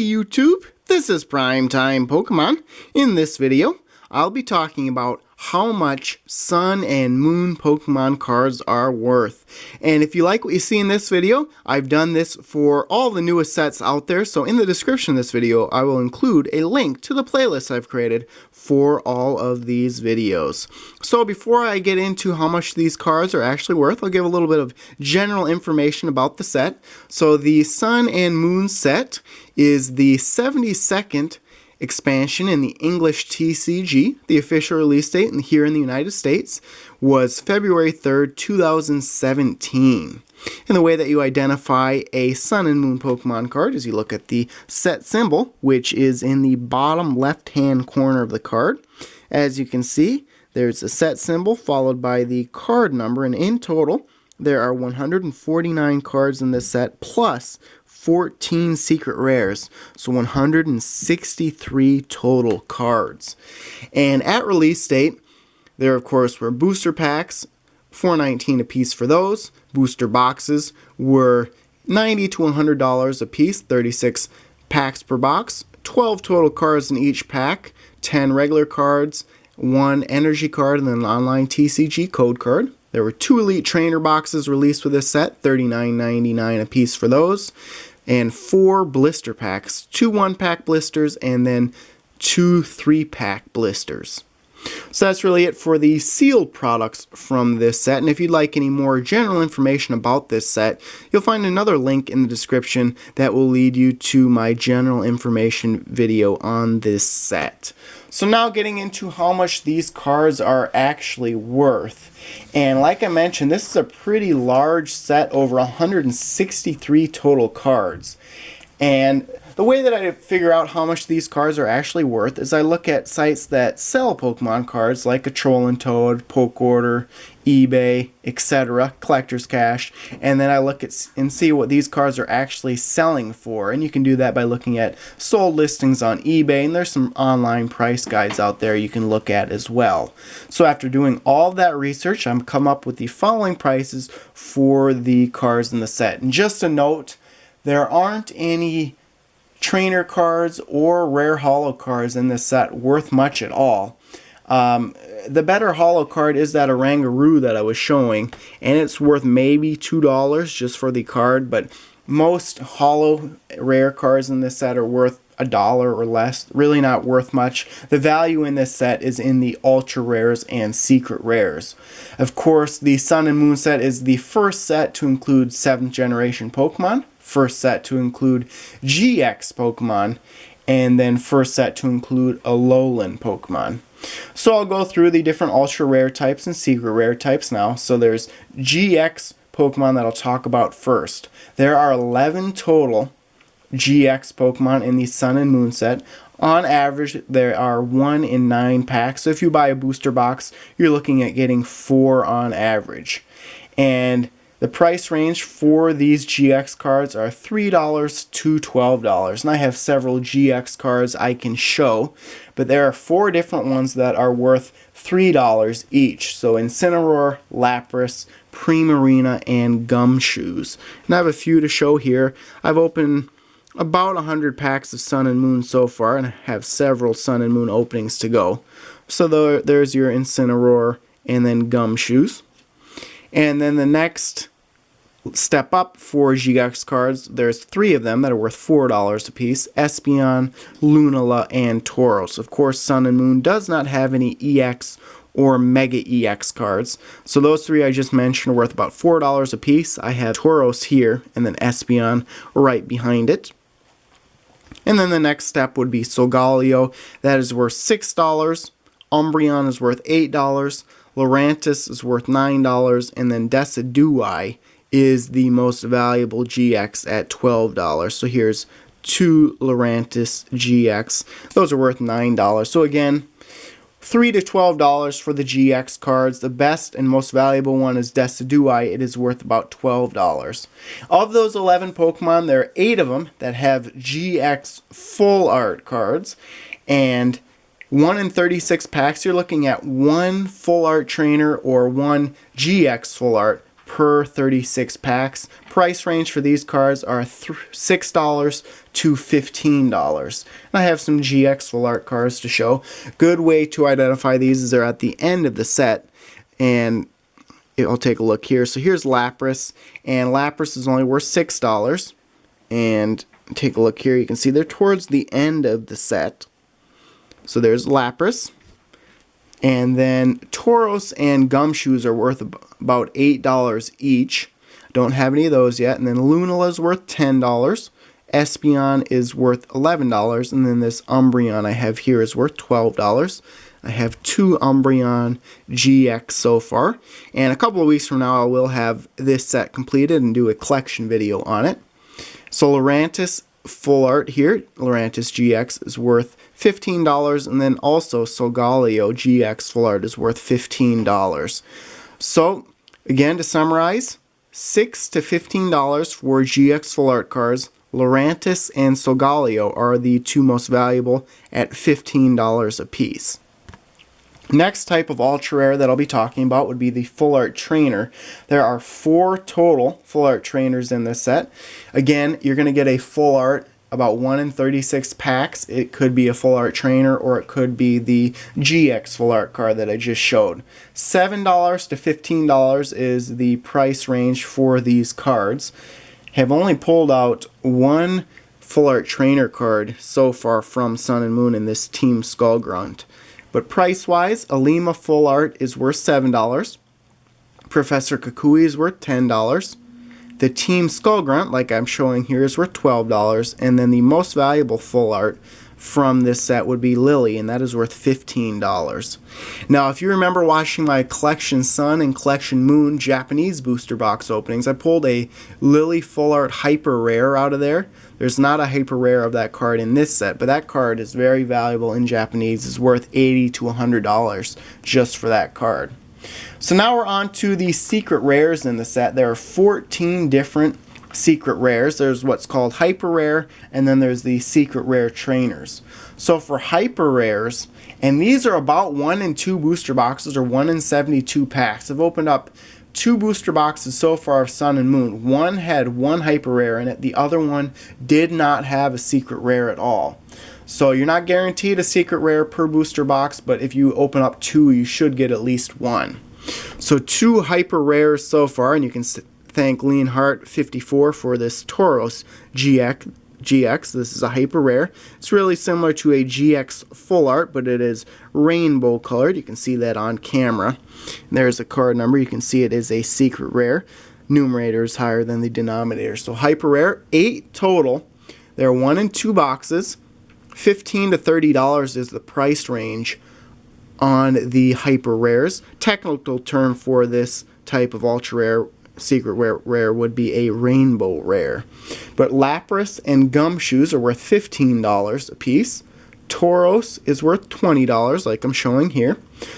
YouTube, this is Primetime Pokemon. In this video, I'll be talking about how much Sun and Moon Pokemon cards are worth. And if you like what you see in this video, I've done this for all the newest sets out there, so in the description of this video, I will include a link to the playlist I've created for all of these videos. So before I get into how much these cards are actually worth, I'll give a little bit of general information about the set. So the Sun and Moon set is the 72nd expansion in the English TCG. The official release date here in the United States was February 3rd, 2017. And the way that you identify a Sun and Moon Pokemon card is you look at the set symbol, which is in the bottom left-hand corner of the card. As you can see, there's a set symbol followed by the card number, and in total, there are 149 cards in this set, plus 14 secret rares, so 163 total cards. And at release date, there of course were booster packs, $4.19 a piece for those. Booster boxes were $90 to $100 a piece, 36 packs per box, 12 total cards in each pack, 10 regular cards, 1 energy card, and then an online TCG code card. There were 2 Elite Trainer boxes released with this set, $39.99 a piece for those, and 4 blister packs, 2 1-pack blisters, and then 2 3-pack blisters. So that's really it for the sealed products from this set, and if you'd like any more general information about this set, you'll find another link in the description that will lead you to my general information video on this set. So now getting into how much these cards are actually worth. And like I mentioned, this is a pretty large set, over 163 total cards. And the way that I figure out how much these cards are actually worth is I look at sites that sell Pokemon cards like a Troll and Toad, Poke Order, eBay, etc., Collector's Cash, and then I look at and see what these cards are actually selling for. And you can do that by looking at sold listings on eBay, and there's some online price guides out there you can look at as well. So after doing all that research, I'm come up with the following prices for the cards in the set. And just a note, there aren't any trainer cards or rare holo cards in this set worth much at all. The better holo card is that Orangaroo that I was showing, and it's worth maybe $2 just for the card, but most holo rare cards in this set are worth $1 or less, really not worth much. The value in this set is in the ultra rares and secret rares. Of course, the Sun and Moon set is the first set to include 7th generation Pokemon, first set to include GX Pokemon, and then first set to include Alolan Pokemon. So I'll go through the different ultra rare types and secret rare types now. So there's GX Pokemon that I'll talk about first. There are 11 total GX Pokemon in the Sun and Moon set. On average, there are 1 in 9 packs. So if you buy a booster box, you're looking at getting 4 on average. And the price range for these GX cards are $3 to $12. And I have several GX cards I can show, but there are 4 different ones that are worth $3 each. So Incineroar, Lapras, Primarina, and Gumshoes. And I have a few to show here. I've opened about 100 packs of Sun and Moon so far, and I have several Sun and Moon openings to go. So there's your Incineroar and then Gumshoes. And then the next step up for GX cards, there's 3 of them that are worth $4 a piece: Espeon, Lunala, and Tauros. Of course, Sun and Moon does not have any EX or Mega EX cards, so those 3 I just mentioned are worth about $4 a piece. I have Tauros here, and then Espeon right behind it. And then the next step would be Solgaleo. That is worth $6. Umbreon is worth $8. Lurantis is worth $9. And then Decidueye is the most valuable GX at $12. So here's 2 Lurantis GX. Those are worth $9. So again, $3 to $12 for the GX cards. The best and most valuable one is Decidueye. It is worth about $12. Of those 11 Pokemon, there are 8 of them that have GX full art cards, and 1 in 36 packs, you're looking at 1 full art trainer or 1 GX full art per 36 packs. Price range for these cards are $6 to $15. And I have some GX full art cards to show. Good way to identify these is they're at the end of the set, and I'll take a look here. So here's Lapras, and Lapras is only worth $6. And take a look here. You can see they're towards the end of the set. So there's Lapras. And then Tauros and Gumshoes are worth about $8 each. Don't have any of those yet. And then Lunala is worth $10. Espeon is worth $11. And then this Umbreon I have here is worth $12. I have 2 Umbreon GX so far. And a couple of weeks from now I will have this set completed and do a collection video on it. So Lurantis full art here, Lurantis GX is worth $15, and then also Solgaleo GX full art is worth $15. So again, to summarize, $6 to $15 for GX full art cards. Lurantis and Solgaleo are the 2 most valuable at $15 a piece. Next type of ultra rare that I'll be talking about would be the full art trainer. There are 4 total full art trainers in this set. Again, you're going to get a full art about 1 in 36 packs. It could be a full art trainer, or it could be the GX full art card that I just showed. $7 to $15 is the price range for these cards. Have only pulled out 1 full art trainer card so far from Sun and Moon in this Team Skullgrunt. But price-wise, Alima Full Art is worth $7. Professor Kukui is worth $10. The Team Skullgrunt, like I'm showing here, is worth $12. And then the most valuable Full Art from this set would be Lily, and that is worth $15. Now, if you remember watching my Collection Sun and Collection Moon Japanese booster box openings, I pulled a Lily Full Art Hyper Rare out of there. There's not a Hyper Rare of that card in this set, but that card is very valuable in Japanese. It's worth $80 to $100 just for that card. So now we're on to the secret rares in the set. There are 14 different secret rares. There's what's called hyper rare, and then there's the secret rare trainers. So for hyper rares, and these are about 1 in 2 booster boxes, or 1 in 72 packs. I've opened up 2 booster boxes so far of Sun and Moon. One had 1 hyper rare in it, the other one did not have a secret rare at all. So you're not guaranteed a secret rare per booster box, but if you open up 2, you should get at least 1. So 2 hyper rares so far, and you can thank Leanhart54 for this Tauros GX. This is a hyper rare. It's really similar to a GX full art, but it is rainbow colored. You can see that on camera. There's a card number. You can see it is a secret rare. Numerator is higher than the denominator. So hyper rare, 8 total. There are 1 in 2 boxes. $15 to $30 is the price range on the hyper rares. Technical term for this type of ultra rare secret rare would be a rainbow rare. But Lapras and Gumshoes are worth $15 a piece. Tauros is worth $20, like I'm showing here.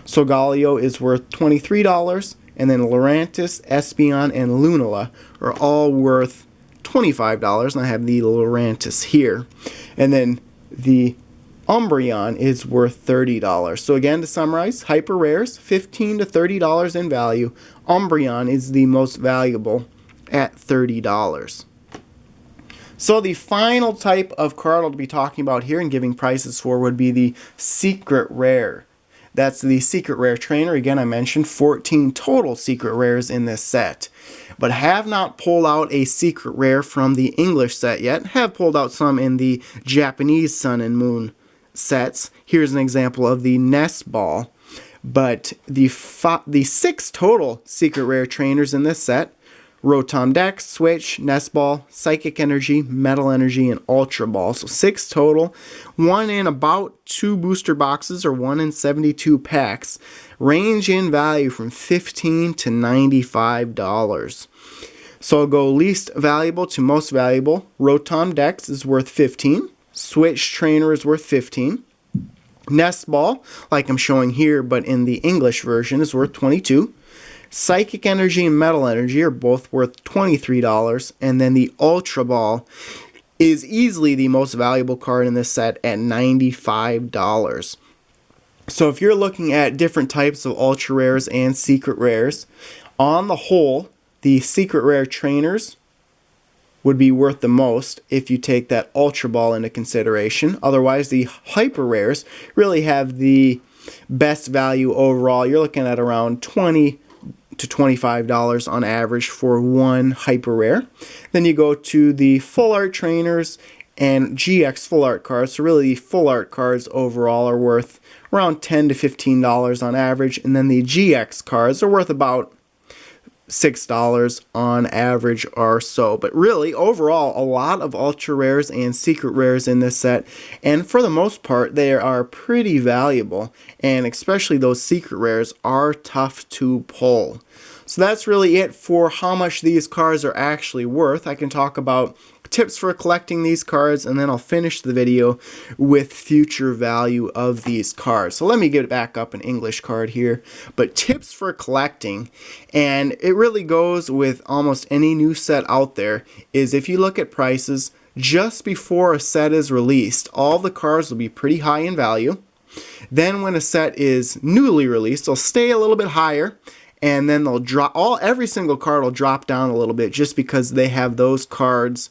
Solgaleo is worth $23, and then Lurantis, Espeon, and Lunala are all worth $25, and I have the Lurantis here. And then the Umbreon is worth $30. So again, to summarize, hyper rares, $15 to $30 in value. Umbreon is the most valuable at $30. So the final type of card I'll be talking about here and giving prices for would be the secret rare. That's the secret rare trainer. Again, I mentioned 14 total secret rares in this set. But have not pulled out a secret rare from the English set yet. Have pulled out some in the Japanese Sun and Moon sets. Here's an example of the Nest Ball. But the 6 total secret rare trainers in this set: Rotom Dex, Switch, Nest Ball, Psychic Energy, Metal Energy, and Ultra Ball. So 6 total. 1 in about 2 booster boxes, or 1 in 72 packs. Range in value from $15 to $95. So I'll go least valuable to most valuable. Rotom Dex is worth $15. Switch Trainer is worth $15. Nest Ball, like I'm showing here, but in the English version, is worth $22. Psychic Energy and Metal Energy are both worth $23, and then the Ultra Ball is easily the most valuable card in this set at $95. So if you're looking at different types of ultra rares and secret rares, on the whole, the secret rare trainers would be worth the most if you take that Ultra Ball into consideration. Otherwise, the hyper rares really have the best value overall. You're looking at around $20 to $25 on average for one hyper rare. Then you go to the full art trainers and GX full art cards. So really, the full art cards overall are worth around $10 to $15 on average, and then the GX cards are worth about $6 on average or so. But really, overall, a lot of ultra rares and secret rares in this set, and for the most part, they are pretty valuable, and especially those secret rares are tough to pull. So that's really it for how much these cards are actually worth. I can talk about tips for collecting these cards, and then I'll finish the video with future value of these cards. So let me get back up an English card here. But tips for collecting, and it really goes with almost any new set out there, is if you look at prices just before a set is released, all the cards will be pretty high in value. Then when a set is newly released, they'll stay a little bit higher, and then they'll drop, every single card will drop down a little bit just because they have those cards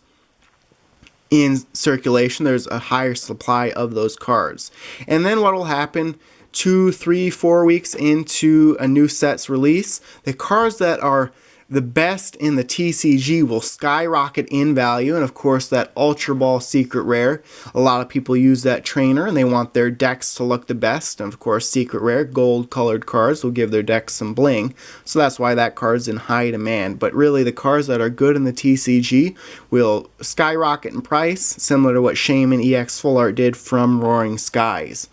in circulation. There's a higher supply of those cards. And then what will happen 2, 3, 4 weeks into a new set's release, the cards that are the best in the TCG will skyrocket in value. And of course, that Ultra Ball secret rare, a lot of people use that trainer and they want their decks to look the best. And of course, secret rare gold colored cards will give their decks some bling, so that's why that card's in high demand. But really, the cards that are good in the TCG will skyrocket in price, similar to what Shaman EX Full Art did from Roaring Skies.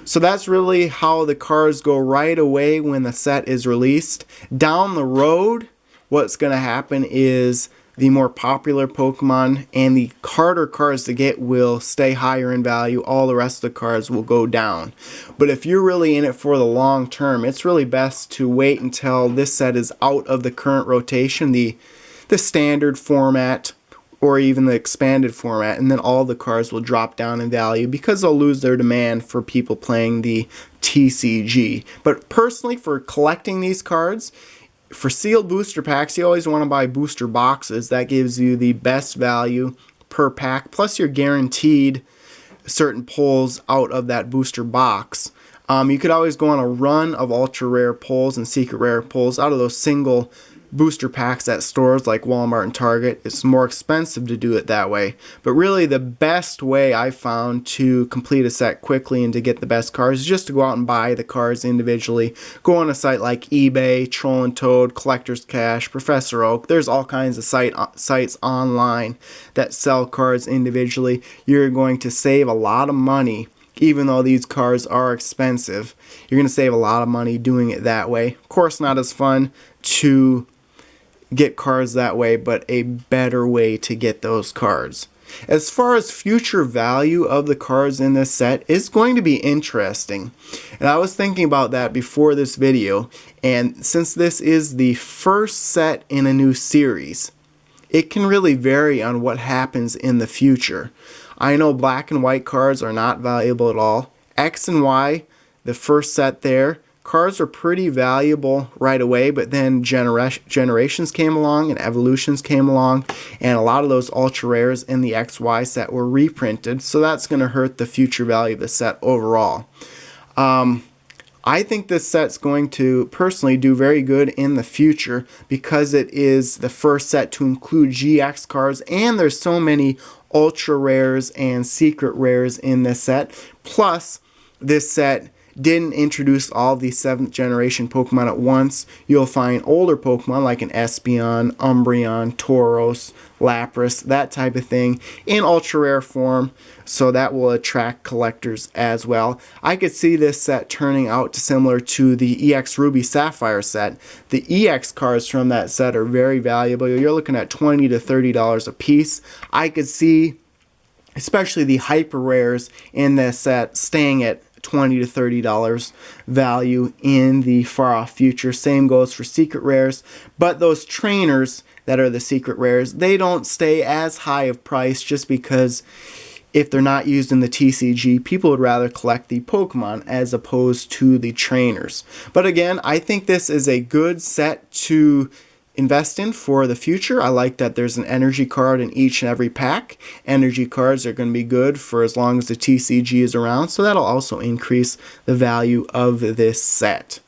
So that's really how the cards go right away when the set is released. Down the road, what's going to happen is the more popular Pokemon and the harder cards to get will stay higher in value. All the rest of the cards will go down. But if you're really in it for the long term, it's really best to wait until this set is out of the current rotation, the standard format or even the expanded format, and then all the cards will drop down in value because they'll lose their demand for people playing the TCG. But personally, for collecting these cards, for sealed booster packs, you always want to buy booster boxes. That gives you the best value per pack, plus you're guaranteed certain pulls out of that booster box. You could always go on a run of ultra rare pulls and secret rare pulls out of those single booster packs at stores like Walmart and Target. It's more expensive to do it that way. But really, the best way I found to complete a set quickly and to get the best cards is just to go out and buy the cards individually. Go on a site like eBay, Troll and Toad, Collector's Cash, Professor Oak. There's all kinds of sites online that sell cards individually. You're going to save a lot of money. Even though these cards are expensive, you're going to save a lot of money doing it that way. Of course, not as fun to get cards that way, but a better way to get those cards. As far as future value of the cards in this set, it's going to be interesting. And I was thinking about that before this video, and since this is the first set in a new series, it can really vary on what happens in the future. I know black and white cards are not valuable at all. X and Y, the first set there, cards are pretty valuable right away, but then generations came along and evolutions came along, and a lot of those ultra rares in the XY set were reprinted, so that's going to hurt the future value of the set overall. I think this set's going to personally do very good in the future because it is the first set to include GX cards, and there's so many ultra rares and secret rares in this set. Plus, this set didn't introduce all the 7th generation Pokemon at once. You'll find older Pokemon like an Espeon, Umbreon, Tauros, Lapras, that type of thing in ultra rare form, so that will attract collectors as well. I could see this set turning out similar to the EX Ruby Sapphire set. The EX cards from that set are very valuable. You're looking at $20 to $30 a piece. I could see especially the hyper rares in this set staying at $20 to $30 value in the far off future. Same goes for secret rares, but those trainers that are the secret rares, they don't stay as high of price just because if they're not used in the TCG, people would rather collect the Pokemon as opposed to the trainers. But again, I think this is a good set to invest in for the future. I like that there's an energy card in each and every pack. Energy cards are going to be good for as long as the TCG is around, so that'll also increase the value of this set.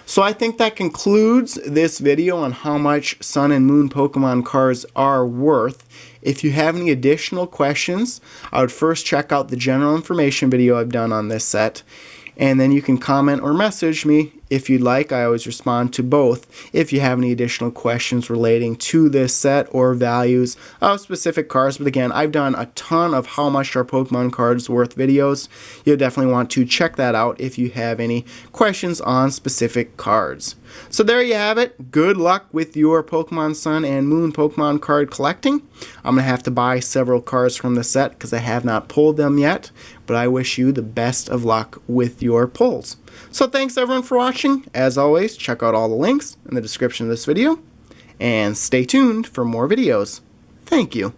So I think that concludes this video on how much Sun and Moon Pokemon cards are worth. If you have any additional questions, I would first check out the general information video I've done on this set, and then you can comment or message me if you'd like. I always respond to both if you have any additional questions relating to this set or values of specific cards. But again, I've done a ton of how much are Pokemon cards worth videos. You'll definitely want to check that out if you have any questions on specific cards. So there you have it. Good luck with your Pokemon Sun and Moon Pokemon card collecting. I'm going to have to buy several cards from the set because I have not pulled them yet, but I wish you the best of luck with your pulls. So thanks everyone for watching. As always, check out all the links in the description of this video, and stay tuned for more videos. Thank you.